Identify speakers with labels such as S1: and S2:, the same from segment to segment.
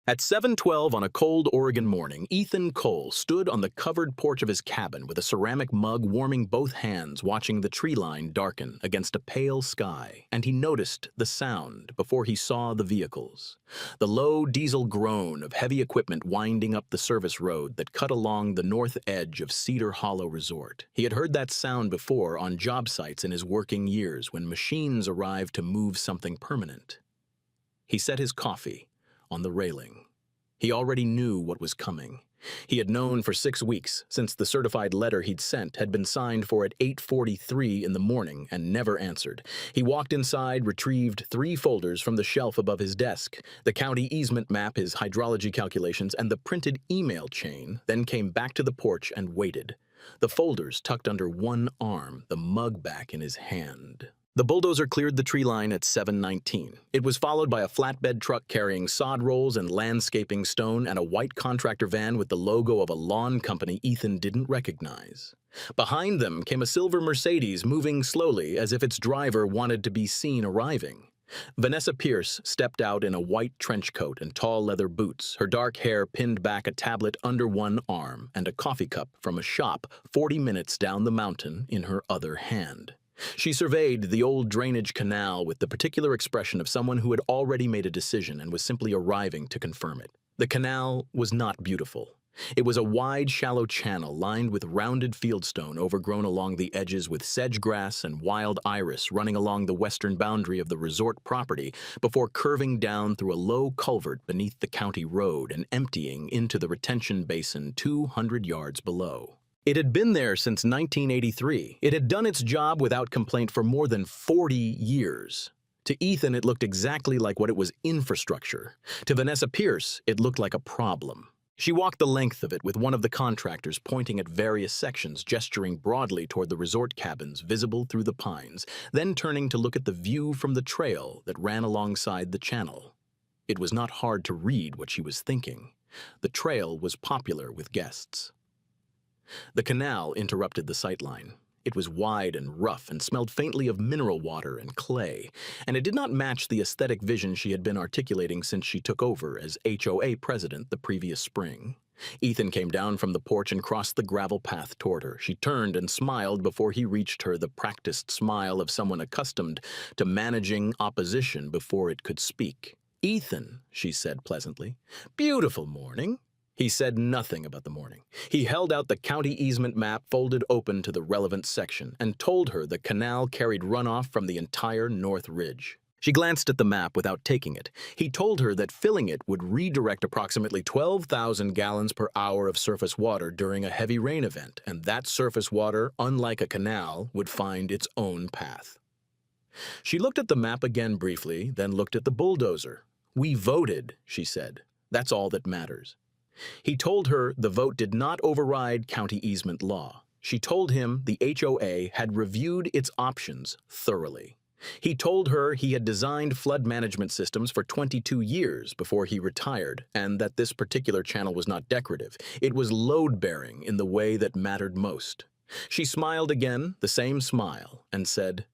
S1: At 7:12 on a cold Oregon morning, Ethan Cole stood on the covered porch of his cabin with a ceramic mug warming both hands, watching the tree line darken against a pale sky, and he noticed the sound before he saw the vehicles. The low diesel groan of heavy equipment winding up the service road that cut along the north edge of Cedar Hollow Resort. He had heard that sound before on job sites in his working years when machines arrived to move something permanent. He set his coffee on the railing. He already knew what was coming. He had known for 6 weeks since the certified letter he'd sent had been signed for at 8:43 in the morning and never answered. He walked inside, retrieved 3 folders from the shelf above his desk, the county easement map, his hydrology calculations, and the printed email chain, then came back to the porch and waited, the folders tucked under one arm, the mug back in his hand. The bulldozer cleared the tree line at 7:19. It was followed by a flatbed truck carrying sod rolls and landscaping stone and a white contractor van with the logo of a lawn company Ethan didn't recognize. Behind them came a silver Mercedes moving slowly as if its driver wanted to be seen arriving. Vanessa Pierce stepped out in a white trench coat and tall leather boots, her dark hair pinned back, a tablet under one arm, and a coffee cup from a shop 40 minutes down the mountain in her other hand. She surveyed the old drainage canal with the particular expression of someone who had already made a decision and was simply arriving to confirm it. The canal was not beautiful. It was a wide, shallow channel lined with rounded fieldstone overgrown along the edges with sedge grass and wild iris running along the western boundary of the resort property before curving down through a low culvert beneath the county road and emptying into the retention basin 200 yards below. It had been there since 1983. It had done its job without complaint for more than 40 years. To Ethan, it looked exactly like what it was: infrastructure. To Vanessa Pierce, it looked like a problem. She walked the length of it with one of the contractors pointing at various sections, gesturing broadly toward the resort cabins visible through the pines, then turning to look at the view from the trail that ran alongside the channel. It was not hard to read what she was thinking. The trail was popular with guests. The canal interrupted the sightline. It was wide and rough and smelled faintly of mineral water and clay, and it did not match the aesthetic vision she had been articulating since she took over as HOA president the previous spring. Ethan came down from the porch and crossed the gravel path toward her. She turned and smiled before he reached her, the practiced smile of someone accustomed to managing opposition before it could speak. "Ethan," she said pleasantly. "Beautiful morning." He said nothing about the morning. He held out the county easement map folded open to the relevant section and told her the canal carried runoff from the entire North Ridge. She glanced at the map without taking it. He told her that filling it would redirect approximately 12,000 gallons per hour of surface water during a heavy rain event, and that surface water, unlike a canal, would find its own path. She looked at the map again briefly, then looked at the bulldozer. "We voted," she said. "That's all that matters." He told her the vote did not override county easement law. She told him the HOA had reviewed its options thoroughly. He told her he had designed flood management systems for 22 years before he retired, and that this particular channel was not decorative. It was load-bearing in the way that mattered most. She smiled again, the same smile, and said,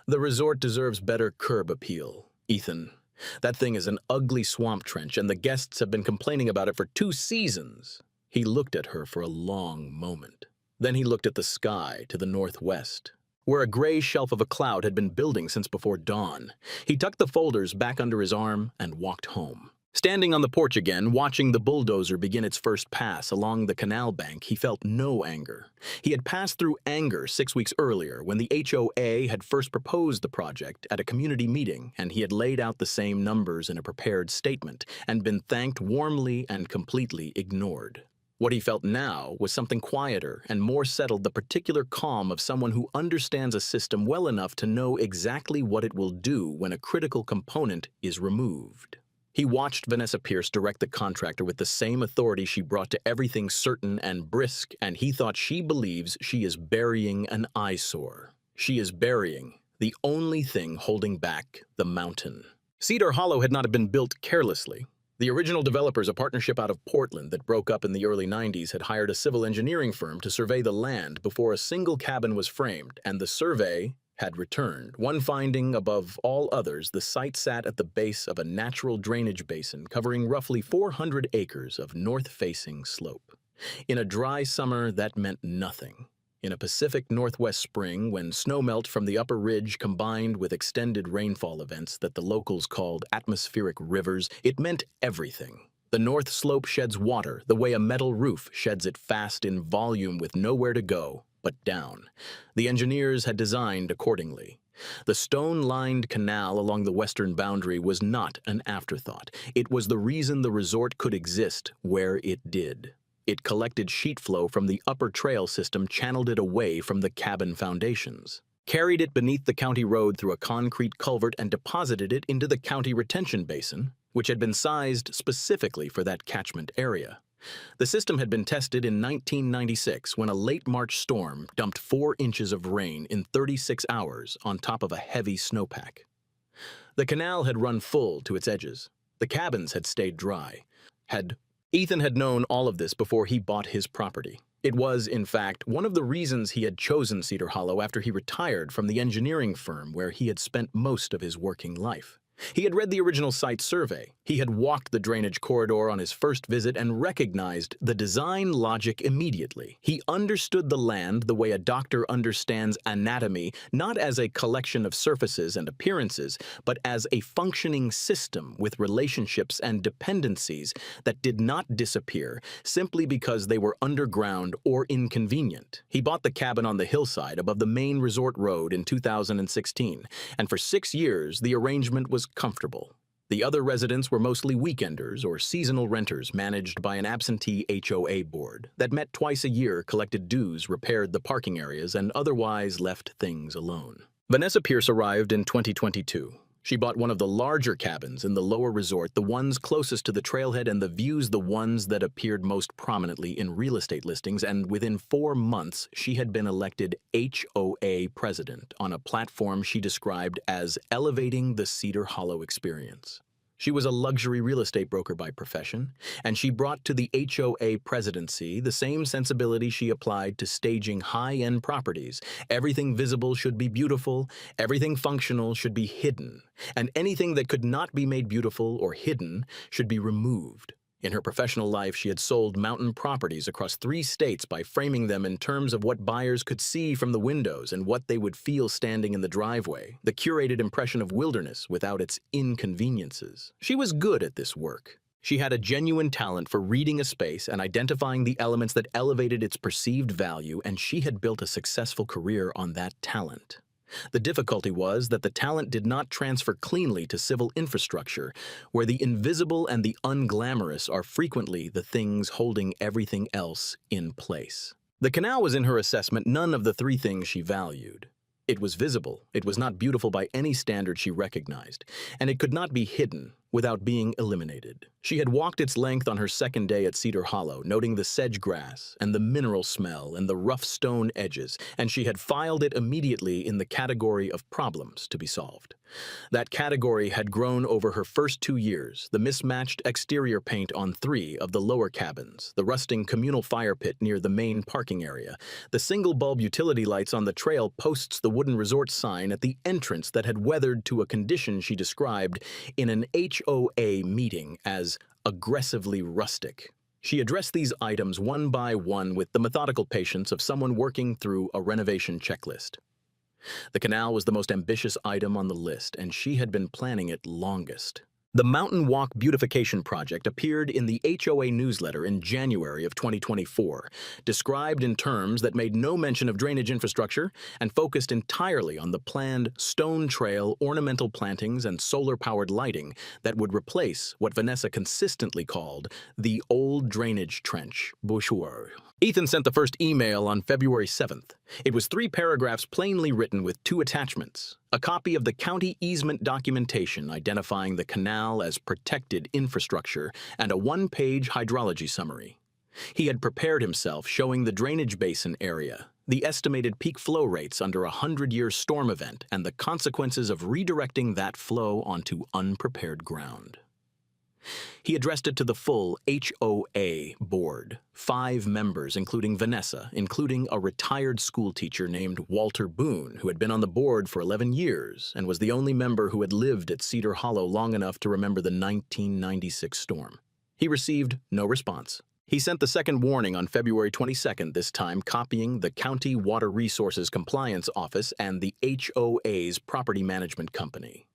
S1: "The resort deserves better curb appeal, Ethan. That thing is an ugly swamp trench, and the guests have been complaining about it for 2 seasons. He looked at her for a long moment. Then he looked at the sky to the northwest, where a gray shelf of a cloud had been building since before dawn. He tucked the folders back under his arm and walked home. Standing on the porch again, watching the bulldozer begin its first pass along the canal bank, he felt no anger. He had passed through anger 6 weeks earlier when the HOA had first proposed the project at a community meeting, and he had laid out the same numbers in a prepared statement and been thanked warmly and completely ignored. What he felt now was something quieter and more settled, the particular calm of someone who understands a system well enough to know exactly what it will do when a critical component is removed. He watched Vanessa Pierce direct the contractor with the same authority she brought to everything certain and brisk, and he thought she believes she is burying an eyesore. She is burying the only thing holding back the mountain. Cedar Hollow had not been built carelessly. The original developers, a partnership out of Portland that broke up in the early 90s, had hired a civil engineering firm to survey the land before a single cabin was framed, and the survey had returned. One finding above all others, the site sat at the base of a natural drainage basin covering roughly 400 acres of north-facing slope. In a dry summer, that meant nothing. In a Pacific Northwest spring, when snowmelt from the upper ridge combined with extended rainfall events that the locals called atmospheric rivers, it meant everything. The north slope sheds water the way a metal roof sheds it, fast in volume with nowhere to go but down. The engineers had designed accordingly. The stone-lined canal along the western boundary was not an afterthought. It was the reason the resort could exist where it did. It collected sheet flow from the upper trail system, channeled it away from the cabin foundations, carried it beneath the county road through a concrete culvert, and deposited it into the county retention basin, which had been sized specifically for that catchment area. The system had been tested in 1996 when a late March storm dumped 4 inches of rain in 36 hours on top of a heavy snowpack. The canal had run full to its edges. The cabins had stayed dry. Ethan had known all of this before he bought his property. It was, in fact, one of the reasons he had chosen Cedar Hollow after he retired from the engineering firm where he had spent most of his working life. He had read the original site survey. He had walked the drainage corridor on his first visit and recognized the design logic immediately. He understood the land the way a doctor understands anatomy, not as a collection of surfaces and appearances, but as a functioning system with relationships and dependencies that did not disappear simply because they were underground or inconvenient. He bought the cabin on the hillside above the main resort road in 2016, and for 6 years the arrangement was comfortable. The other residents were mostly weekenders or seasonal renters managed by an absentee HOA board that met twice a year, collected dues, repaired the parking areas, and otherwise left things alone. Vanessa Pierce arrived in 2022. She bought one of the larger cabins in the lower resort, the ones closest to the trailhead and the views the ones that appeared most prominently in real estate listings, and within 4 months she had been elected HOA president on a platform she described as elevating the Cedar Hollow experience. She was a luxury real estate broker by profession, and she brought to the HOA presidency the same sensibility she applied to staging high-end properties. Everything visible should be beautiful, everything functional should be hidden, and anything that could not be made beautiful or hidden should be removed. In her professional life, she had sold mountain properties across 3 states by framing them in terms of what buyers could see from the windows and what they would feel standing in the driveway, the curated impression of wilderness without its inconveniences. She was good at this work. She had a genuine talent for reading a space and identifying the elements that elevated its perceived value, and she had built a successful career on that talent. The difficulty was that the talent did not transfer cleanly to civil infrastructure, where the invisible and the unglamorous are frequently the things holding everything else in place. The canal was in her assessment none of the 3 things she valued. It was visible, it was not beautiful by any standard she recognized, and it could not be hidden without being eliminated. She had walked its length on her second day at Cedar Hollow, noting the sedge grass and the mineral smell and the rough stone edges, and she had filed it immediately in the category of problems to be solved. That category had grown over her first 2 years: the mismatched exterior paint on 3 of the lower cabins, the rusting communal fire pit near the main parking area, the single-bulb utility lights on the trail posts, the wooden resort sign at the entrance that had weathered to a condition she described in an HOA meeting as aggressively rustic. She addressed these items one by one with the methodical patience of someone working through a renovation checklist. The canal was the most ambitious item on the list, and she had been planning it longest. The Mountain Walk Beautification Project appeared in the HOA newsletter in January of 2024, described in terms that made no mention of drainage infrastructure and focused entirely on the planned stone trail, ornamental plantings, and solar-powered lighting that would replace what Vanessa consistently called the old drainage trench, bouchoir. Ethan sent the first email on February 7th. It was 3 paragraphs plainly written with 2 attachments: a copy of the county easement documentation identifying the canal as protected infrastructure, and a 1-page hydrology summary. He had prepared himself, showing the drainage basin area, the estimated peak flow rates under a 100-year storm event, and the consequences of redirecting that flow onto unprepared ground. He addressed it to the full HOA board, 5 members, including Vanessa, including a retired schoolteacher named Walter Boone, who had been on the board for 11 years and was the only member who had lived at Cedar Hollow long enough to remember the 1996 storm. He received no response. He sent the second warning on February 22nd, this time copying the County Water Resources Compliance Office and the HOA's Property Management Company.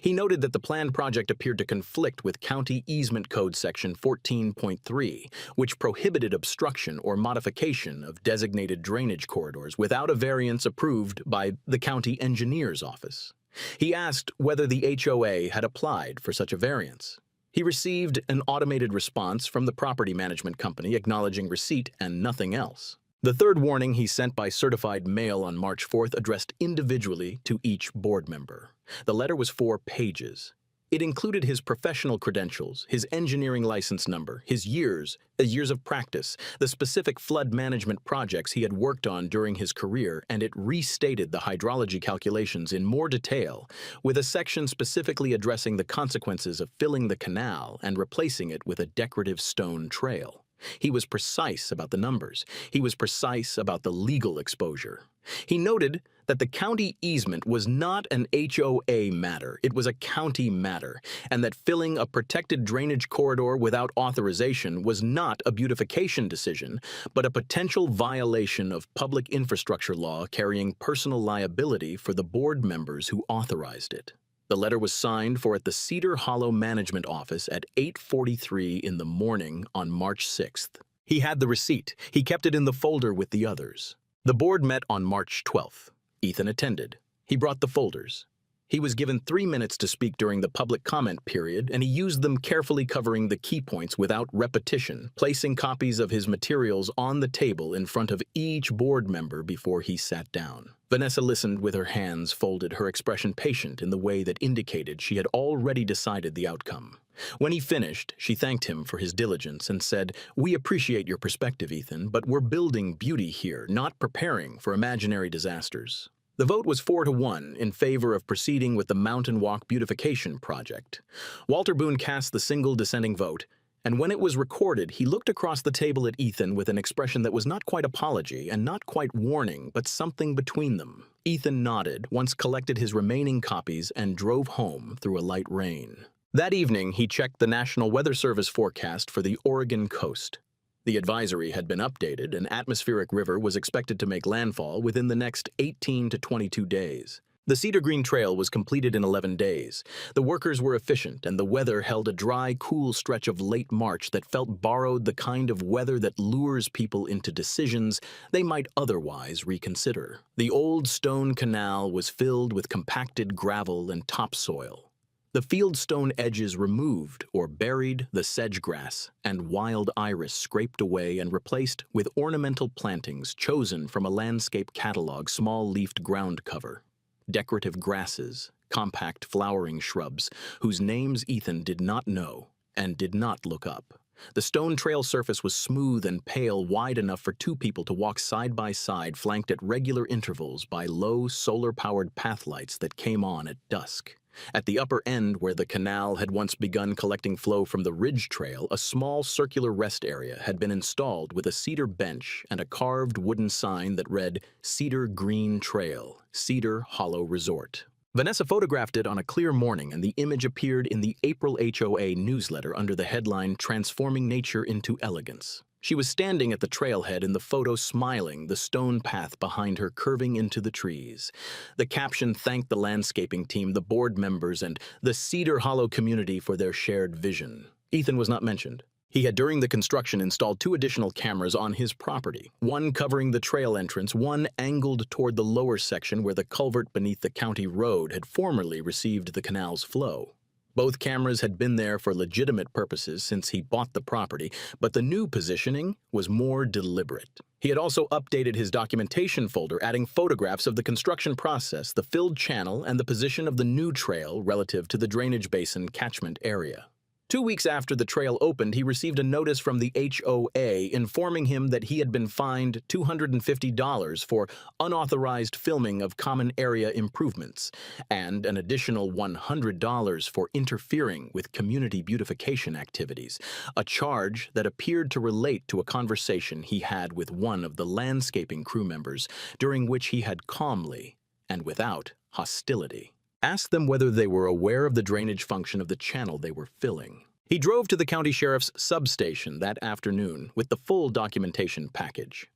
S1: He noted that the planned project appeared to conflict with County Easement Code Section 14.3, which prohibited obstruction or modification of designated drainage corridors without a variance approved by the county engineer's office. He asked whether the HOA had applied for such a variance. He received an automated response from the property management company acknowledging receipt and nothing else. The third warning he sent by certified mail on March 4th addressed individually to each board member. The letter was 4 pages. It included his professional credentials, his engineering license number, his years of practice, the specific flood management projects he had worked on during his career, and it restated the hydrology calculations in more detail, with a section specifically addressing the consequences of filling the canal and replacing it with a decorative stone trail. He was precise about the numbers. He was precise about the legal exposure. He noted that the county easement was not an HOA matter, it was a county matter, and that filling a protected drainage corridor without authorization was not a beautification decision, but a potential violation of public infrastructure law carrying personal liability for the board members who authorized it. The letter was signed for at the Cedar Hollow Management Office at 8:43 in the morning on March 6th. He had the receipt. He kept it in the folder with the others. The board met on March 12th. Ethan attended. He brought the folders. He was given 3 minutes to speak during the public comment period, and he used them carefully, covering the key points without repetition, placing copies of his materials on the table in front of each board member before he sat down. Vanessa listened with her hands folded, her expression patient in the way that indicated she had already decided the outcome. When he finished, she thanked him for his diligence and said, "We appreciate your perspective, Ethan, but we're building beauty here, not preparing for imaginary disasters." The vote was 4-1 in favor of proceeding with the Mountain Walk Beautification Project. Walter Boone cast the single dissenting vote, and when it was recorded, he looked across the table at Ethan with an expression that was not quite apology and not quite warning, but something between them. Ethan nodded, once collected his remaining copies, and drove home through a light rain. That evening, he checked the National Weather Service forecast for the Oregon coast. The advisory had been updated. An atmospheric river was expected to make landfall within the next 18 to 22 days. The Cedar Green Trail was completed in 11 days. The workers were efficient, and the weather held a dry, cool stretch of late March that felt borrowed, the kind of weather that lures people into decisions they might otherwise reconsider. The old stone canal was filled with compacted gravel and topsoil. The fieldstone edges removed or buried, the sedge grass and wild iris scraped away and replaced with ornamental plantings chosen from a landscape catalog small-leafed ground cover. Decorative grasses, compact flowering shrubs, whose names Ethan did not know and did not look up. The stone trail surface was smooth and pale, wide enough for 2 people to walk side by side, flanked at regular intervals by low solar-powered pathlights that came on at dusk. At the upper end, where the canal had once begun collecting flow from the Ridge Trail, a small circular rest area had been installed with a cedar bench and a carved wooden sign that read, "Cedar Green Trail, Cedar Hollow Resort." Vanessa photographed it on a clear morning, and the image appeared in the April HOA newsletter under the headline, "Transforming Nature into Elegance." She was standing at the trailhead in the photo, smiling, the stone path behind her curving into the trees. The caption thanked the landscaping team, the board members, and the Cedar Hollow community for their shared vision. Ethan was not mentioned. He had during the construction installed 2 additional cameras on his property, one covering the trail entrance, one angled toward the lower section where the culvert beneath the county road had formerly received the canal's flow. Both cameras had been there for legitimate purposes since he bought the property, but the new positioning was more deliberate. He had also updated his documentation folder, adding photographs of the construction process, the filled channel, and the position of the new trail relative to the drainage basin catchment area. 2 weeks after the trail opened, he received a notice from the HOA informing him that he had been fined $250 for unauthorized filming of common area improvements and an additional $100 for interfering with community beautification activities, a charge that appeared to relate to a conversation he had with one of the landscaping crew members, during which he had calmly, and without hostility, asked them whether they were aware of the drainage function of the channel they were filling. He drove to the county sheriff's substation that afternoon with the full documentation package.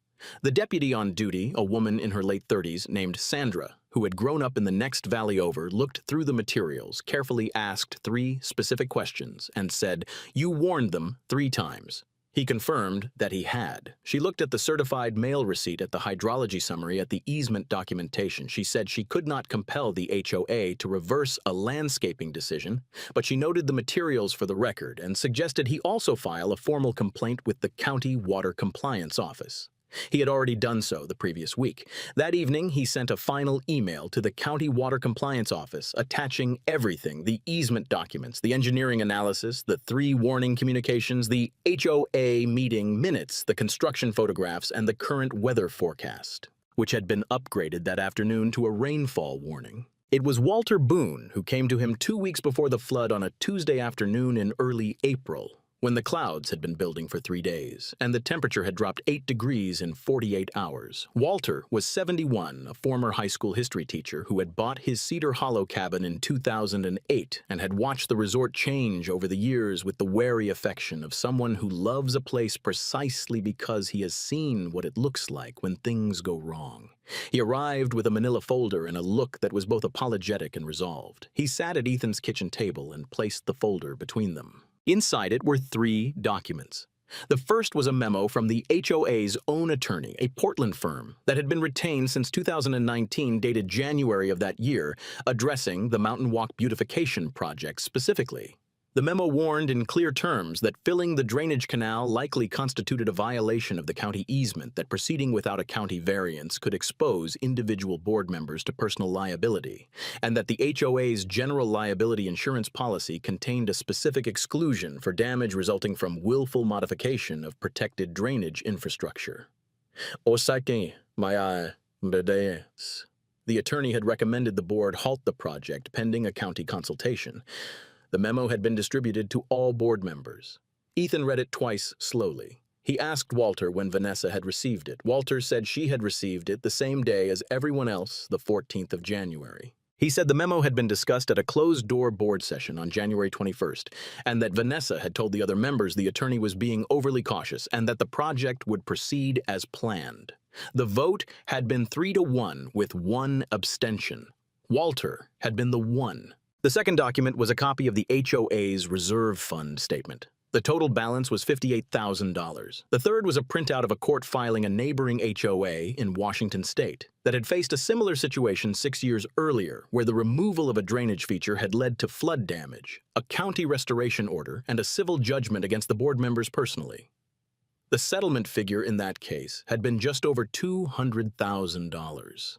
S1: The deputy on duty, a woman in her late 30s named Sandra, who had grown up in the next valley over, looked through the materials, carefully asked 3 specific questions, and said, "You warned them 3 times. He confirmed that he had. She looked at the certified mail receipt at the hydrology summary at the easement documentation. She said she could not compel the HOA to reverse a landscaping decision, but she noted the materials for the record and suggested he also file a formal complaint with the County Water Compliance Office. He had already done so the previous week. That evening, he sent a final email to the County Water Compliance Office attaching everything: the easement documents, the engineering analysis, the 3 warning communications, the HOA meeting minutes, the construction photographs, and the current weather forecast, which had been upgraded that afternoon to a rainfall warning. It was Walter Boone who came to him 2 weeks before the flood on a Tuesday afternoon in early April, when the clouds had been building for 3 days, and the temperature had dropped 8 degrees in 48 hours. Walter was 71, a former high school history teacher who had bought his Cedar Hollow cabin in 2008 and had watched the resort change over the years with the wary affection of someone who loves a place precisely because he has seen what it looks like when things go wrong. He arrived with a manila folder and a look that was both apologetic and resolved. He sat at Ethan's kitchen table and placed the folder between them. Inside it were 3 documents. The first was a memo from the HOA's own attorney, a Portland firm that had been retained since 2019, dated January of that year, addressing the Mountain Walk beautification project specifically. The memo warned in clear terms that filling the drainage canal likely constituted a violation of the county easement, that proceeding without a county variance could expose individual board members to personal liability, and that the HOA's general liability insurance policy contained a specific exclusion for damage resulting from willful modification of protected drainage infrastructure. Osaki, my bedes. The attorney had recommended the board halt the project pending a county consultation. The memo had been distributed to all board members. Ethan read it twice slowly. He asked Walter when Vanessa had received it. Walter said she had received it the same day as everyone else, the 14th of January. He said the memo had been discussed at a closed-door board session on January 21st, and that Vanessa had told the other members the attorney was being overly cautious and that the project would proceed as planned. The vote had been 3-1 with 1 abstention. Walter had been the one. The second document was a copy of the HOA's reserve fund statement. The total balance was $58,000. The third was a printout of a court filing a neighboring HOA in Washington state that had faced a similar situation 6 years earlier, where the removal of a drainage feature had led to flood damage, a county restoration order, and a civil judgment against the board members personally. The settlement figure in that case had been just over $200,000.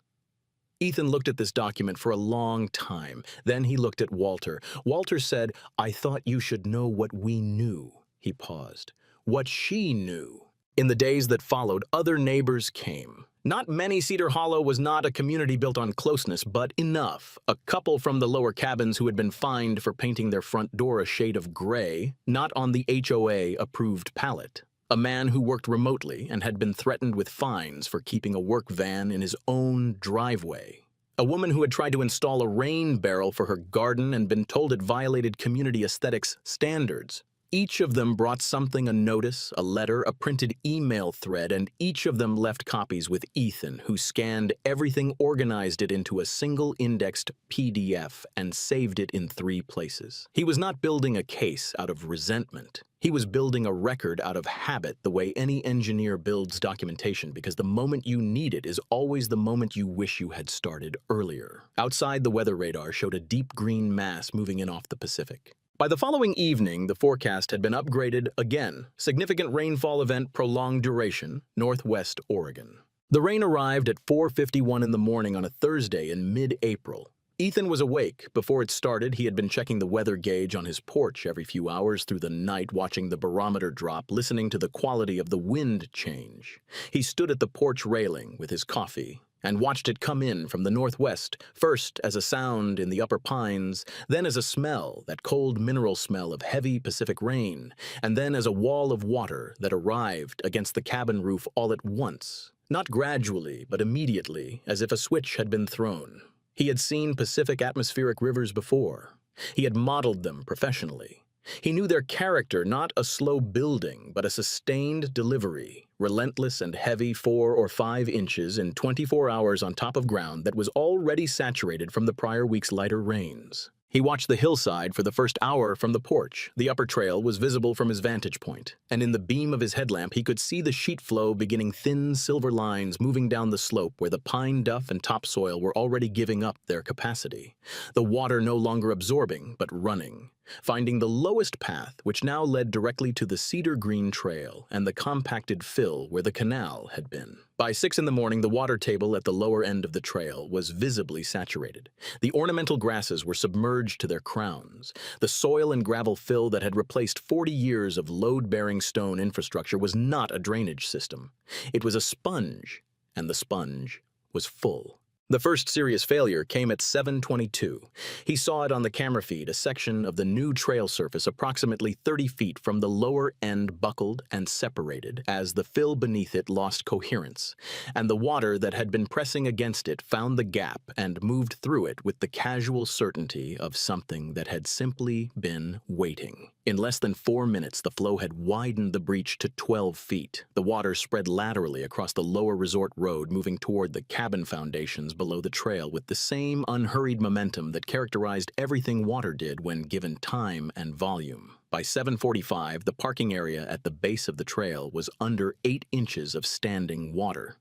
S1: Ethan looked at this document for a long time. Then he looked at Walter. Walter said, "I thought you should know what we knew." He paused. What she knew. In the days that followed, other neighbors came. Not many. Cedar Hollow was not a community built on closeness, but enough. A couple from the lower cabins who had been fined for painting their front door a shade of gray, not on the HOA-approved palette. A man who worked remotely and had been threatened with fines for keeping a work van in his own driveway. A woman who had tried to install a rain barrel for her garden and been told it violated community aesthetics standards. Each of them brought something: a notice, a letter, a printed email thread, and each of them left copies with Ethan, who scanned everything, organized it into a single indexed PDF, and saved it in 3 places. He was not building a case out of resentment. He was building a record out of habit, the way any engineer builds documentation, because the moment you need it is always the moment you wish you had started earlier. Outside, the weather radar showed a deep green mass moving in off the Pacific. By the following evening, the forecast had been upgraded again. Significant rainfall event, prolonged duration, Northwest Oregon. The rain arrived at 4:51 in the morning on a Thursday in mid-April. Ethan was awake. Before it started, he had been checking the weather gauge on his porch every few hours through the night, watching the barometer drop, listening to the quality of the wind change. He stood at the porch railing with his coffee and watched it come in from the northwest, first as a sound in the upper pines, then as a smell, that cold mineral smell of heavy Pacific rain, and then as a wall of water that arrived against the cabin roof all at once, not gradually, but immediately, as if a switch had been thrown. He had seen Pacific atmospheric rivers before. He had modeled them professionally. He knew their character, not a slow building, but a sustained delivery, relentless and heavy 4 or 5 inches in 24 hours on top of ground that was already saturated from the prior week's lighter rains. He watched the hillside for the first hour from the porch. The upper trail was visible from his vantage point, and in the beam of his headlamp he could see the sheet flow beginning thin silver lines moving down the slope where the pine duff and topsoil were already giving up their capacity. The water no longer absorbing, but running, finding the lowest path, which now led directly to the cedar green trail and the compacted fill where the canal had been. By 6 in the morning, the water table at the lower end of the trail was visibly saturated. The ornamental grasses were submerged to their crowns. The soil and gravel fill that had replaced 40 years of load-bearing stone infrastructure was not a drainage system. It was a sponge, and the sponge was full. The first serious failure came at 7:22. He saw it on the camera feed, a section of the new trail surface approximately 30 feet from the lower end buckled and separated as the fill beneath it lost coherence, and the water that had been pressing against it found the gap and moved through it with the casual certainty of something that had simply been waiting. In less than 4 minutes, the flow had widened the breach to 12 feet. The water spread laterally across the lower resort road, moving toward the cabin foundations below the trail with the same unhurried momentum that characterized everything water did when given time and volume. By 7:45, the parking area at the base of the trail was under 8 inches of standing water.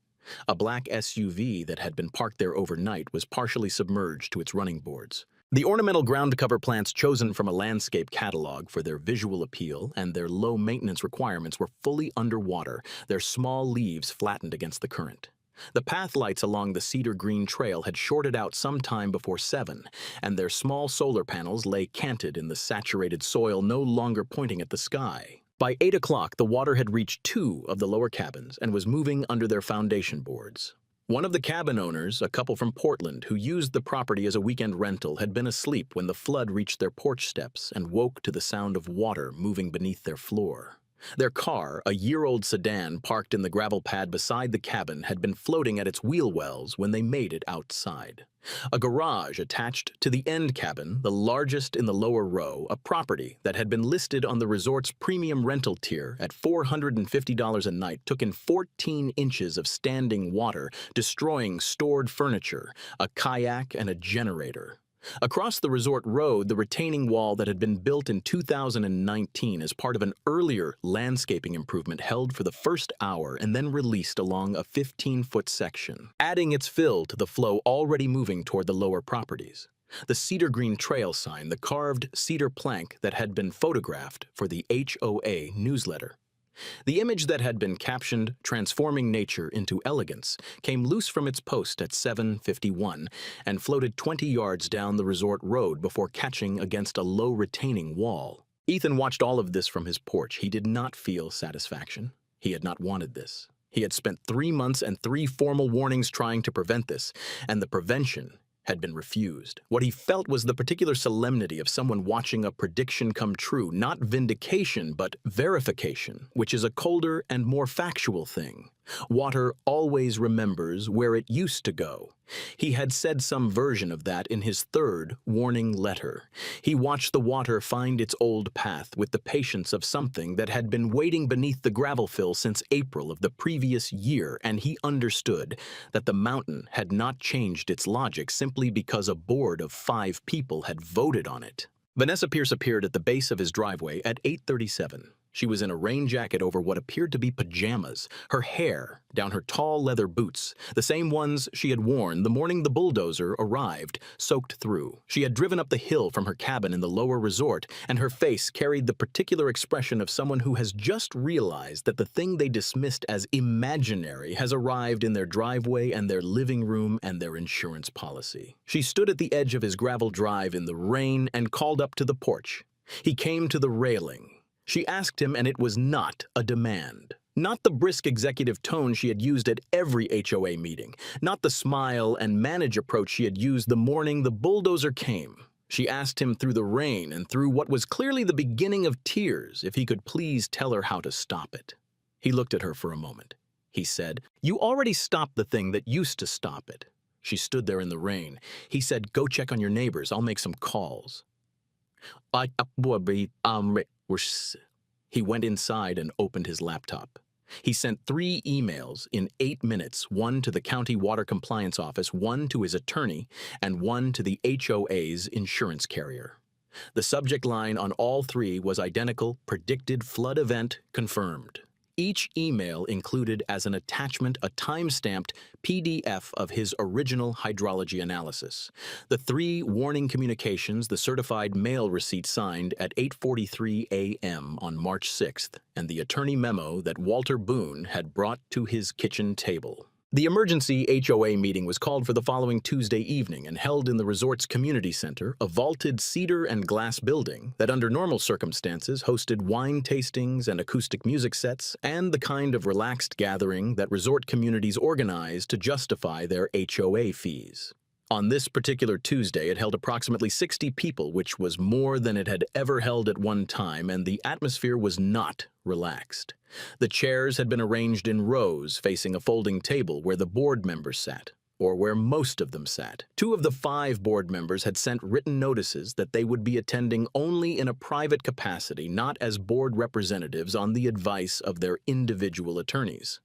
S1: A black SUV that had been parked there overnight was partially submerged to its running boards. The ornamental ground cover plants chosen from a landscape catalog for their visual appeal and their low maintenance requirements were fully underwater, their small leaves flattened against the current. The path lights along the cedar green trail had shorted out some time before 7, and their small solar panels lay canted in the saturated soil, no longer pointing at the sky. By 8 o'clock, the water had reached 2 of the lower cabins and was moving under their foundation boards. One of the cabin owners, a couple from Portland who used the property as a weekend rental, had been asleep when the flood reached their porch steps and woke to the sound of water moving beneath their floor. Their car, a year-old sedan parked in the gravel pad beside the cabin, had been floating at its wheel wells when they made it outside. A garage attached to the end cabin, the largest in the lower row, a property that had been listed on the resort's premium rental tier at $450 a night, took in 14 inches of standing water, destroying stored furniture, a kayak, and a generator. Across the resort road, the retaining wall that had been built in 2019 as part of an earlier landscaping improvement held for the first hour and then released along a 15-foot section, adding its fill to the flow already moving toward the lower properties. The cedar green trail sign, the carved cedar plank that had been photographed for the HOA newsletter. The image that had been captioned, "Transforming Nature into Elegance," came loose from its post at 7:51 and floated 20 yards down the resort road before catching against a low retaining wall. Ethan watched all of this from his porch. He did not feel satisfaction. He had not wanted this. He had spent 3 months and 3 formal warnings trying to prevent this, and the prevention had been refused. What he felt was the particular solemnity of someone watching a prediction come true, not vindication, but verification, which is a colder and more factual thing. Water always remembers where it used to go. He had said some version of that in his 3rd warning letter. He watched the water find its old path with the patience of something that had been waiting beneath the gravel fill since April of the previous year, and he understood that the mountain had not changed its logic simply because a board of 5 people had voted on it. Vanessa Pierce appeared at the base of his driveway at 8:37. She was in a rain jacket over what appeared to be pajamas, her hair down her tall leather boots, the same ones she had worn the morning the bulldozer arrived, soaked through. She had driven up the hill from her cabin in the lower resort, and her face carried the particular expression of someone who has just realized that the thing they dismissed as imaginary has arrived in their driveway and their living room and their insurance policy. She stood at the edge of his gravel drive in the rain and called up to the porch. He came to the railing. She asked him, and it was not a demand. Not the brisk executive tone she had used at every HOA meeting. Not the smile and manage approach she had used the morning the bulldozer came. She asked him through the rain and through what was clearly the beginning of tears if he could please tell her how to stop it. He looked at her for a moment. He said, "You already stopped the thing that used to stop it." She stood there in the rain. He said, "Go check on your neighbors. I'll make some calls." He went inside and opened his laptop. He sent 3 emails in 8 minutes, one to the county water compliance office, one to his attorney, and one to the HOA's insurance carrier. The subject line on all 3 was identical: predicted flood event confirmed. Each email included as an attachment a time-stamped PDF of his original hydrology analysis. The 3 warning communications the certified mail receipt signed at 8:43 a.m. on March 6th, and the attorney memo that Walter Boone had brought to his kitchen table. The emergency HOA meeting was called for the following Tuesday evening and held in the resort's community center, a vaulted cedar and glass building that under normal circumstances hosted wine tastings and acoustic music sets and the kind of relaxed gathering that resort communities organize to justify their HOA fees. On this particular Tuesday, it held approximately 60 people, which was more than it had ever held at one time, and the atmosphere was not relaxed. The chairs had been arranged in rows facing a folding table where the board members sat, or where most of them sat. 2 of the 5 board members had sent written notices that they would be attending only in a private capacity, not as board representatives on the advice of their individual attorneys.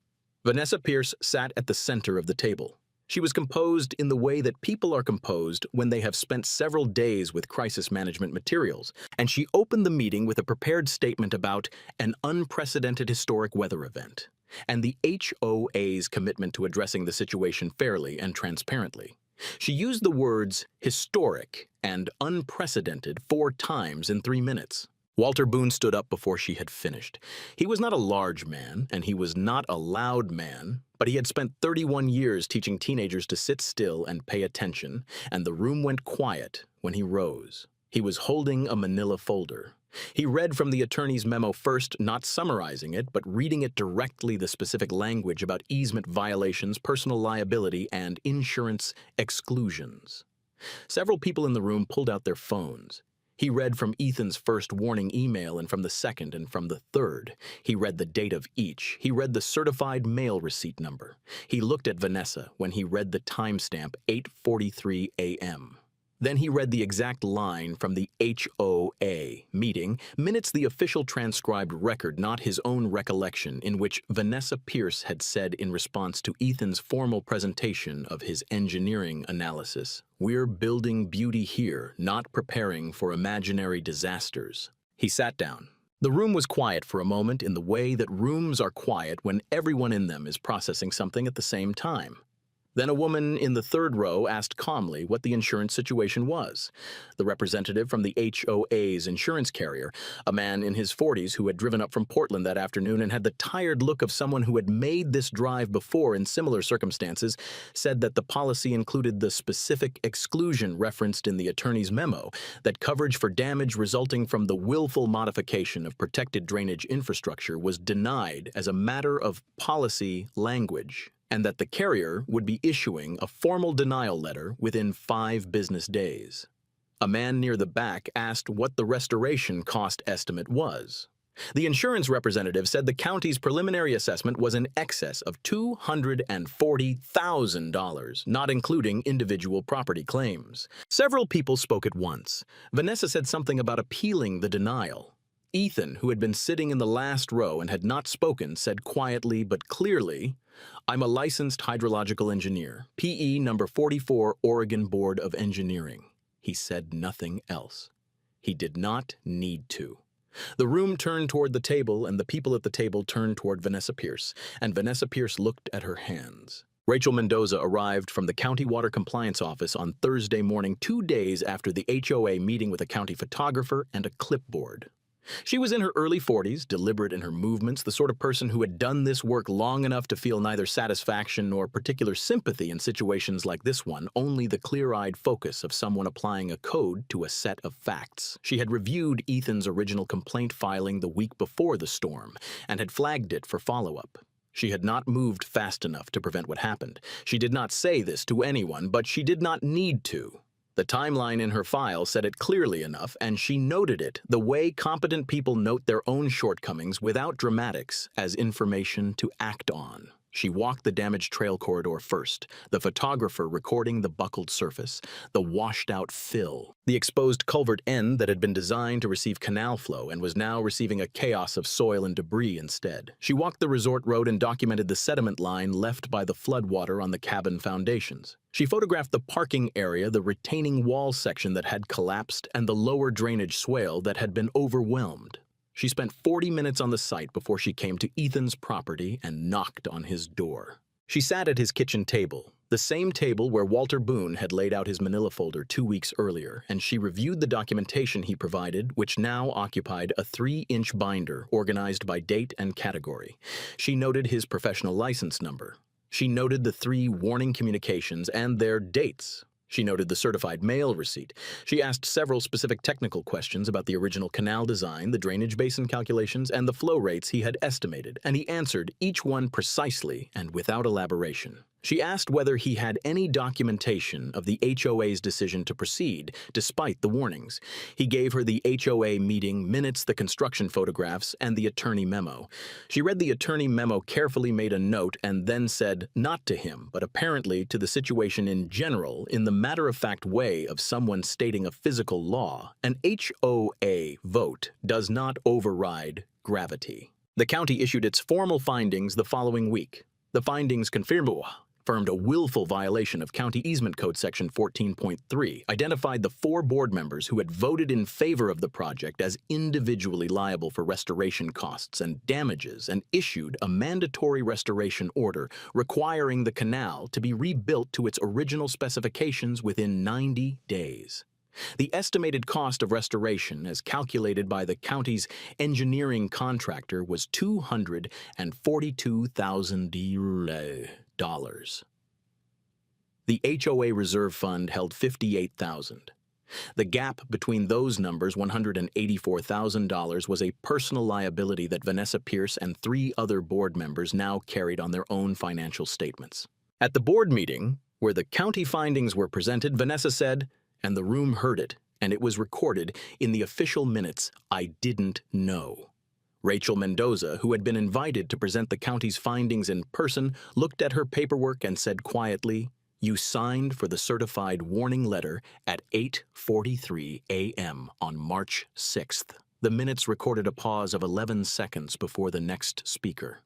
S1: Vanessa Pierce sat at the center of the table. She was composed in the way that people are composed when they have spent several days with crisis management materials, and she opened the meeting with a prepared statement about an unprecedented historic weather event and the HOA's commitment to addressing the situation fairly and transparently. She used the words historic and unprecedented 4 times in 3 minutes. Walter Boone stood up before she had finished. He was not a large man, and he was not a loud man, but he had spent 31 years teaching teenagers to sit still and pay attention, and the room went quiet when he rose. He was holding a manila folder. He read from the attorney's memo first, not summarizing it, but reading it directly, the specific language about easement violations, personal liability, and insurance exclusions. Several people in the room pulled out their phones. He read from Ethan's first warning email and from the second and from the third. He read the date of each. He read the certified mail receipt number. He looked at Vanessa when he read the timestamp 8:43 a.m. Then he read the exact line from the HOA meeting, minutes the official transcribed record, not his own recollection, in which Vanessa Pierce had said in response to Ethan's formal presentation of his engineering analysis, "We're building beauty here, not preparing for imaginary disasters." He sat down. The room was quiet for a moment in the way that rooms are quiet when everyone in them is processing something at the same time. Then a woman in the 3rd row asked calmly what the insurance situation was. The representative from the HOA's insurance carrier, a man in his 40s who had driven up from Portland that afternoon and had the tired look of someone who had made this drive before in similar circumstances, said that the policy included the specific exclusion referenced in the attorney's memo, that coverage for damage resulting from the willful modification of protected drainage infrastructure was denied as a matter of policy language, and that the carrier would be issuing a formal denial letter within 5 business days. A man near the back asked what the restoration cost estimate was. The insurance representative said the county's preliminary assessment was in excess of $240,000, not including individual property claims. Several people spoke at once. Vanessa said something about appealing the denial. Ethan, who had been sitting in the last row and had not spoken, said quietly but clearly, "I'm a licensed hydrological engineer, PE number 44, Oregon Board of Engineering." He said nothing else. He did not need to. The room turned toward the table, and the people at the table turned toward Vanessa Pierce, and Vanessa Pierce looked at her hands. Rachel Mendoza arrived from the County Water Compliance Office on Thursday morning, 2 days after the HOA meeting with a county photographer and a clipboard. She was in her early 40s, deliberate in her movements, the sort of person who had done this work long enough to feel neither satisfaction nor particular sympathy in situations like this one, only the clear-eyed focus of someone applying a code to a set of facts. She had reviewed Ethan's original complaint filing the week before the storm and had flagged it for follow-up. She had not moved fast enough to prevent what happened. She did not say this to anyone, but she did not need to. The timeline in her file said it clearly enough, and she noted it the way competent people note their own shortcomings without dramatics as information to act on. She walked the damaged trail corridor first, the photographer recording the buckled surface, the washed-out fill, the exposed culvert end that had been designed to receive canal flow and was now receiving a chaos of soil and debris instead. She walked the resort road and documented the sediment line left by the floodwater on the cabin foundations. She photographed the parking area, the retaining wall section that had collapsed, and the lower drainage swale that had been overwhelmed. She spent 40 minutes on the site before she came to Ethan's property and knocked on his door. She sat at his kitchen table, the same table where Walter Boone had laid out his manila folder 2 weeks earlier, and she reviewed the documentation he provided, which now occupied a 3-inch binder organized by date and category. She noted his professional license number. She noted the 3 warning communications and their dates. She noted the certified mail receipt. She asked several specific technical questions about the original canal design, the drainage basin calculations, and the flow rates he had estimated, and he answered each one precisely and without elaboration. She asked whether he had any documentation of the HOA's decision to proceed, despite the warnings. He gave her the HOA meeting minutes, the construction photographs, and the attorney memo. She read the attorney memo, carefully made a note, and then said, not to him, but apparently to the situation in general, in the matter-of-fact way of someone stating a physical law, an HOA vote does not override gravity. The county issued its formal findings the following week. The findings confirmed a willful violation of County Easement Code Section 14.3, identified the 4 board members who had voted in favor of the project as individually liable for restoration costs and damages, and issued a mandatory restoration order requiring the canal to be rebuilt to its original specifications within 90 days. The estimated cost of restoration, as calculated by the county's engineering contractor, was $242,000. The HOA reserve fund held $58,000. The gap between those numbers, $184,000, was a personal liability that Vanessa Pierce and 3 other board members now carried on their own financial statements. At the board meeting, where the county findings were presented, Vanessa said, and the room heard it, and it was recorded in the official minutes, "I didn't know." Rachel Mendoza, who had been invited to present the county's findings in person, looked at her paperwork and said quietly, "You signed for the certified warning letter at 8:43 a.m. on March 6th. The minutes recorded a pause of 11 seconds before the next speaker.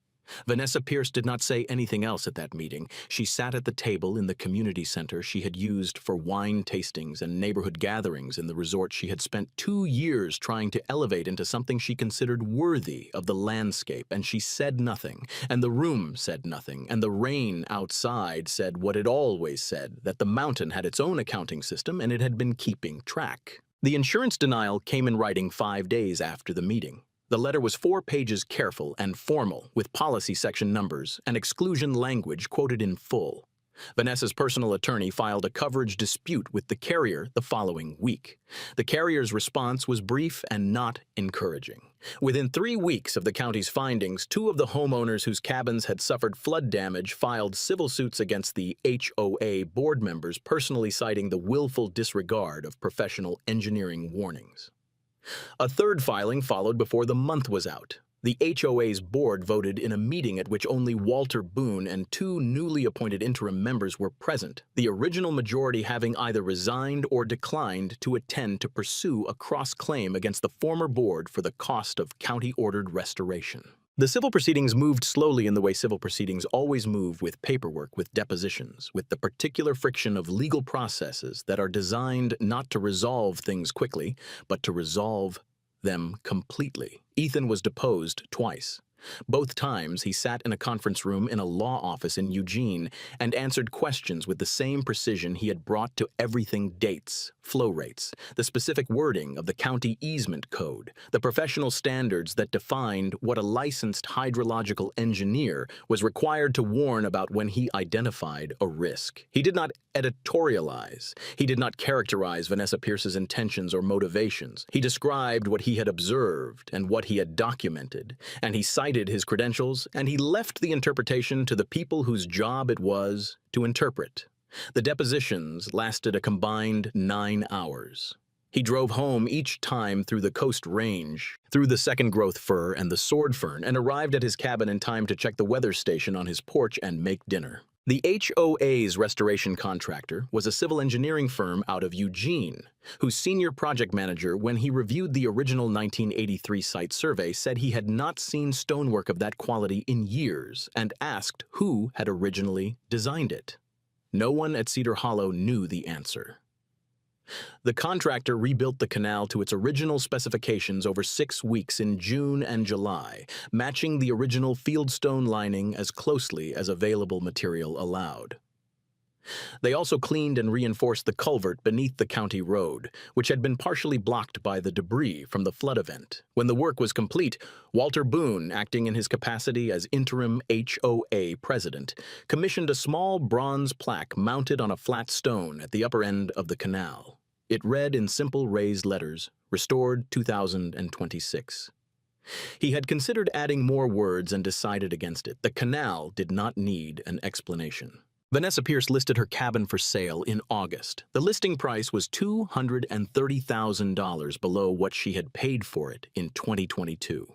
S1: Vanessa Pierce did not say anything else at that meeting. She sat at the table in the community center she had used for wine tastings and neighborhood gatherings in the resort she had spent 2 years trying to elevate into something she considered worthy of the landscape, and she said nothing, and the room said nothing, and the rain outside said what it always said, that the mountain had its own accounting system and it had been keeping track. The insurance denial came in writing 5 days after the meeting. The letter was 4 pages careful and formal, with policy section numbers and exclusion language quoted in full. Vanessa's personal attorney filed a coverage dispute with the carrier the following week. The carrier's response was brief and not encouraging. Within 3 weeks of the county's findings, 2 of the homeowners whose cabins had suffered flood damage filed civil suits against the HOA board members, personally citing the willful disregard of professional engineering warnings. A 3rd filing followed before the month was out. The HOA's board voted in a meeting at which only Walter Boone and 2 newly appointed interim members were present, the original majority having either resigned or declined to attend to pursue a cross-claim against the former board for the cost of county-ordered restoration. The civil proceedings moved slowly in the way civil proceedings always move, with paperwork, with depositions, with the particular friction of legal processes that are designed not to resolve things quickly, but to resolve them completely. Ethan was deposed twice. Both times, he sat in a conference room in a law office in Eugene and answered questions with the same precision he had brought to everything: dates, flow rates, the specific wording of the county easement code, the professional standards that defined what a licensed hydrological engineer was required to warn about when he identified a risk. He did not editorialize. He did not characterize Vanessa Pierce's intentions or motivations. He described what he had observed and what he had documented, and he cited his credentials, and he left the interpretation to the people whose job it was to interpret. The depositions lasted a combined 9 hours. He drove home each time through the Coast Range, through the second-growth fir and the sword fern, and arrived at his cabin in time to check the weather station on his porch and make dinner. The HOA's restoration contractor was a civil engineering firm out of Eugene, whose senior project manager, when he reviewed the original 1983 site survey, said he had not seen stonework of that quality in years and asked who had originally designed it. No one at Cedar Hollow knew the answer. The contractor rebuilt the canal to its original specifications over 6 weeks in June and July, matching the original fieldstone lining as closely as available material allowed. They also cleaned and reinforced the culvert beneath the county road, which had been partially blocked by the debris from the flood event. When the work was complete, Walter Boone, acting in his capacity as interim HOA president, commissioned a small bronze plaque mounted on a flat stone at the upper end of the canal. It read in simple raised letters, "Restored 2026." He had considered adding more words and decided against it. The canal did not need an explanation. Vanessa Pierce listed her cabin for sale in August. The listing price was $230,000 below what she had paid for it in 2022.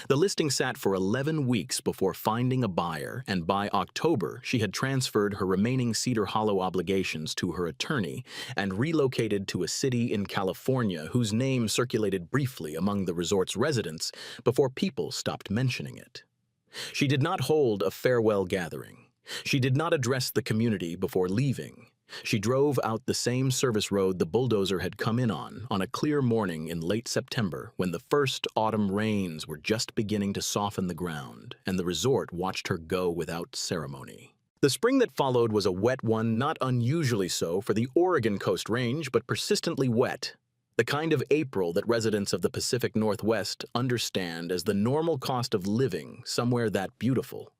S1: The listing sat for 11 weeks before finding a buyer, and by October, she had transferred her remaining Cedar Hollow obligations to her attorney and relocated to a city in California whose name circulated briefly among the resort's residents before people stopped mentioning it. She did not hold a farewell gathering. She did not address the community before leaving. She drove out the same service road the bulldozer had come in on a clear morning in late September when the first autumn rains were just beginning to soften the ground, and the resort watched her go without ceremony. The spring that followed was a wet one, not unusually so for the Oregon Coast Range, but persistently wet. The kind of April that residents of the Pacific Northwest understand as the normal cost of living somewhere that beautiful.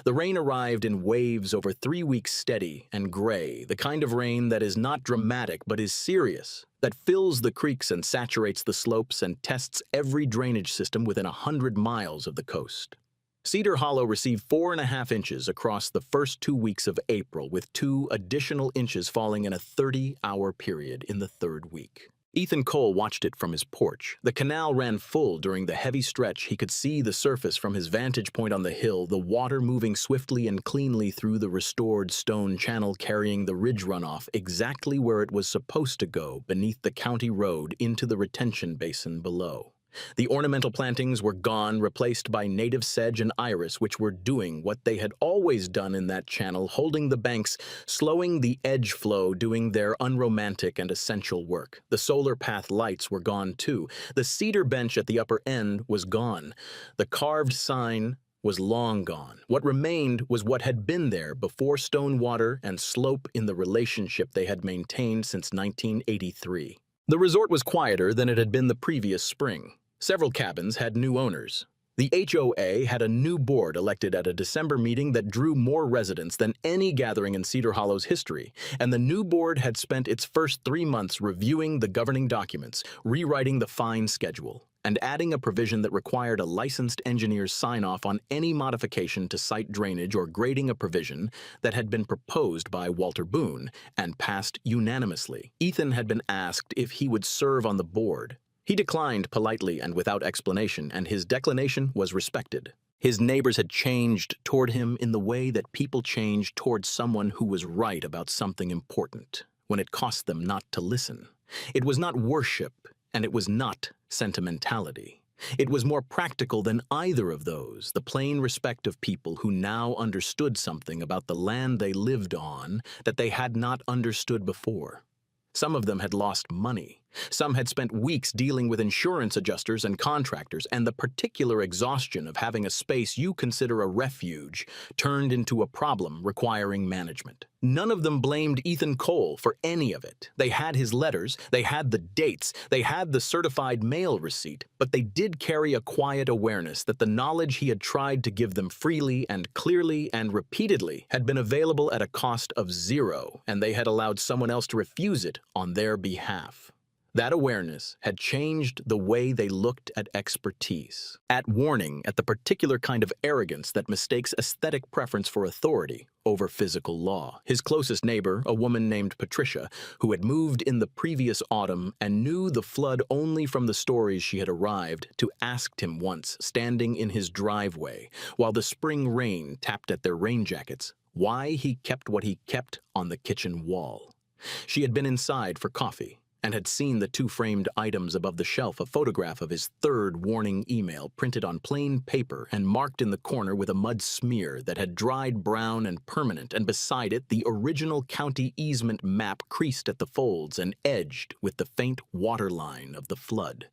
S1: The rain arrived in waves over 3 weeks, steady and gray, the kind of rain that is not dramatic but is serious, that fills the creeks and saturates the slopes and tests every drainage system within 100 miles of the coast. Cedar Hollow received 4.5 inches across the first 2 weeks of April, with 2 additional inches falling in a 30-hour period in the third week. Ethan Cole watched it from his porch. The canal ran full during the heavy stretch. He could see the surface from his vantage point on the hill, the water moving swiftly and cleanly through the restored stone channel, carrying the ridge runoff exactly where it was supposed to go, beneath the county road into the retention basin below. The ornamental plantings were gone, replaced by native sedge and iris, which were doing what they had always done in that channel, holding the banks, slowing the edge flow, doing their unromantic and essential work. The solar path lights were gone too. The cedar bench at the upper end was gone. The carved sign was long gone. What remained was what had been there before stone water and slope in the relationship they had maintained since 1983. The resort was quieter than it had been the previous spring. Several cabins had new owners. The HOA had a new board elected at a December meeting that drew more residents than any gathering in Cedar Hollow's history, and the new board had spent its first 3 months reviewing the governing documents, rewriting the fine schedule, and adding a provision that required a licensed engineer's sign-off on any modification to site drainage or grading, a provision that had been proposed by Walter Boone and passed unanimously. Ethan had been asked if he would serve on the board. He declined politely and without explanation, and his declination was respected. His neighbors had changed toward him in the way that people change toward someone who was right about something important, when it cost them not to listen. It was not worship, and it was not sentimentality. It was more practical than either of those, the plain respect of people who now understood something about the land they lived on that they had not understood before. Some of them had lost money. Some had spent weeks dealing with insurance adjusters and contractors, and the particular exhaustion of having a space you consider a refuge turned into a problem requiring management. None of them blamed Ethan Cole for any of it. They had his letters, they had the dates, they had the certified mail receipt, but they did carry a quiet awareness that the knowledge he had tried to give them freely and clearly and repeatedly had been available at a cost of zero, and they had allowed someone else to refuse it on their behalf. That awareness had changed the way they looked at expertise, at warning at the particular kind of arrogance that mistakes aesthetic preference for authority over physical law. His closest neighbor, a woman named Patricia, who had moved in the previous autumn and knew the flood only from the stories she had arrived to, asked him once, standing in his driveway, while the spring rain tapped at their rain jackets, why he kept what he kept on the kitchen wall. She had been inside for coffee and had seen the two framed items above the shelf, a photograph of his third warning email printed on plain paper and marked in the corner with a mud smear that had dried brown and permanent, and beside it the original county easement map creased at the folds and edged with the faint waterline of the flood.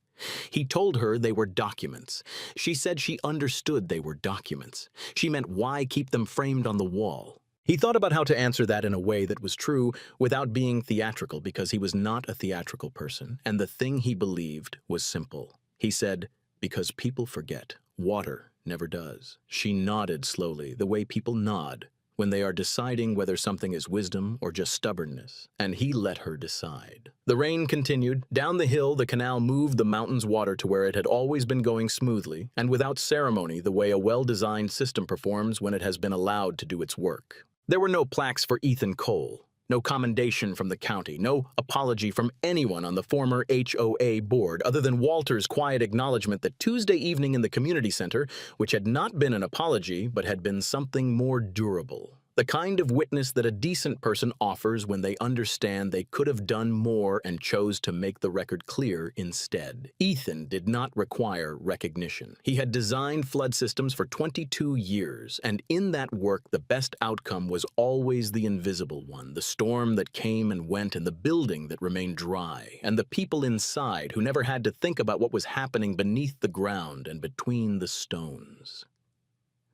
S1: He told her they were documents. She said she understood they were documents. She meant, why keep them framed on the wall? He thought about how to answer that in a way that was true without being theatrical, because he was not a theatrical person, and the thing he believed was simple. He said, because people forget. Water never does. She nodded slowly, the way people nod when they are deciding whether something is wisdom or just stubbornness, and he let her decide. The rain continued. Down the hill, the canal moved the mountain's water to where it had always been going smoothly and without ceremony, the way a well-designed system performs when it has been allowed to do its work. There were no plaques for Ethan Cole, no commendation from the county, no apology from anyone on the former HOA board other than Walter's quiet acknowledgement that Tuesday evening in the community center, which had not been an apology but had been something more durable. The kind of witness that a decent person offers when they understand they could have done more and chose to make the record clear instead. Ethan did not require recognition. He had designed flood systems for 22 years, and in that work the best outcome was always the invisible one, the storm that came and went and the building that remained dry, and the people inside who never had to think about what was happening beneath the ground and between the stones.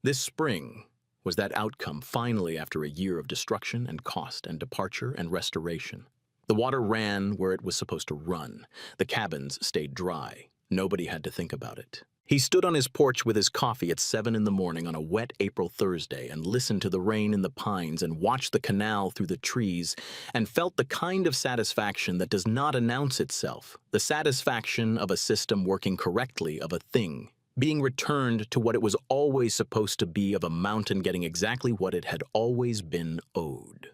S1: This spring was that outcome finally, after a year of destruction and cost and departure and restoration. The water ran where it was supposed to run. The cabins stayed dry. Nobody had to think about it. He stood on his porch with his coffee at 7 in the morning on a wet April Thursday and listened to the rain in the pines and watched the canal through the trees and felt the kind of satisfaction that does not announce itself, the satisfaction of a system working correctly, of a thing being returned to what it was always supposed to be, of a mountain getting exactly what it had always been owed.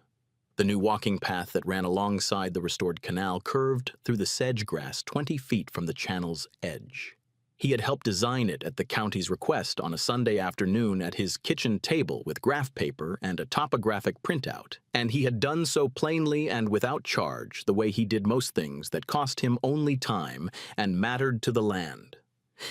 S1: The new walking path that ran alongside the restored canal curved through the sedge grass 20 feet from the channel's edge. He had helped design it at the county's request on a Sunday afternoon at his kitchen table with graph paper and a topographic printout, and he had done so plainly and without charge, the way he did most things that cost him only time and mattered to the land.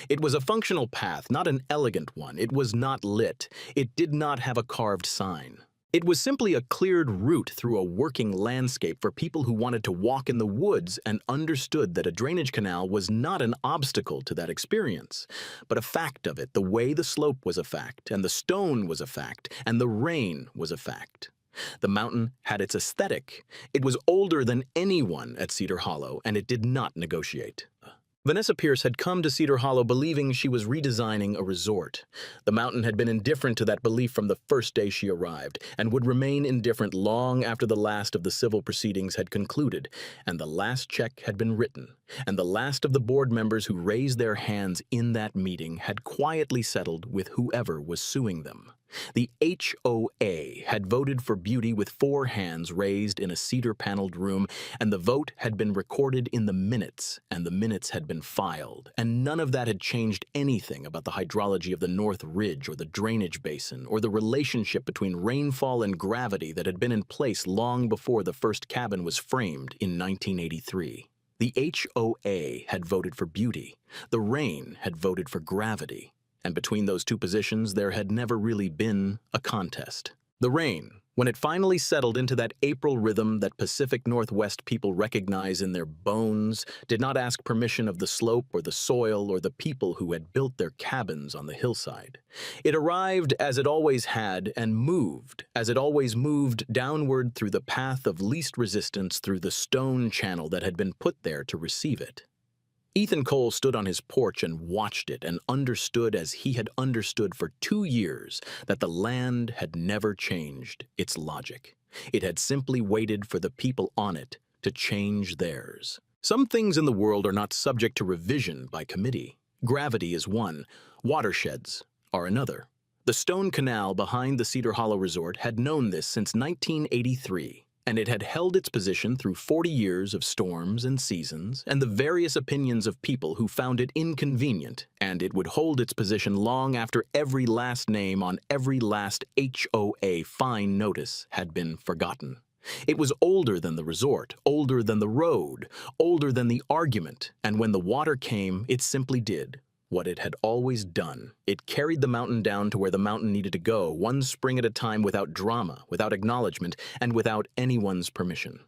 S1: It was a functional path, not an elegant one. It was not lit. It did not have a carved sign. It was simply a cleared route through a working landscape for people who wanted to walk in the woods and understood that a drainage canal was not an obstacle to that experience, but a fact of it, the way the slope was a fact, and the stone was a fact, and the rain was a fact. The mountain had its aesthetic. It was older than anyone at Cedar Hollow, and it did not negotiate. Vanessa Pierce had come to Cedar Hollow believing she was redesigning a resort. The mountain had been indifferent to that belief from the first day she arrived, and would remain indifferent long after the last of the civil proceedings had concluded, and the last check had been written, and the last of the board members who raised their hands in that meeting had quietly settled with whoever was suing them. The HOA had voted for beauty with 4 hands raised in a cedar-paneled room, and the vote had been recorded in the minutes, and the minutes had been filed, and none of that had changed anything about the hydrology of the North Ridge or the drainage basin or the relationship between rainfall and gravity that had been in place long before the first cabin was framed in 1983. The HOA had voted for beauty. The rain had voted for gravity. And between those two positions, there had never really been a contest. The rain When it finally settled into that April rhythm that Pacific Northwest people recognize in their bones, did not ask permission of the slope or the soil or the people who had built their cabins on the hillside. It arrived as it always had and moved, as it always moved downward through the path of least resistance through the stone channel that had been put there to receive it. Ethan Cole stood on his porch and watched it and understood as he had understood for 2 years that the land had never changed its logic. It had simply waited for the people on it to change theirs. Some things in the world are not subject to revision by committee. Gravity is one, watersheds are another. The stone canal behind the Cedar Hollow Resort had known this since 1983. And it had held its position through 40 years of storms and seasons and the various opinions of people who found it inconvenient, and it would hold its position long after every last name on every last HOA fine notice had been forgotten. It was older than the resort, older than the road, older than the argument, and when the water came, it simply did what it had always done. It carried the mountain down to where the mountain needed to go, one spring at a time, without drama, without acknowledgement, and without anyone's permission.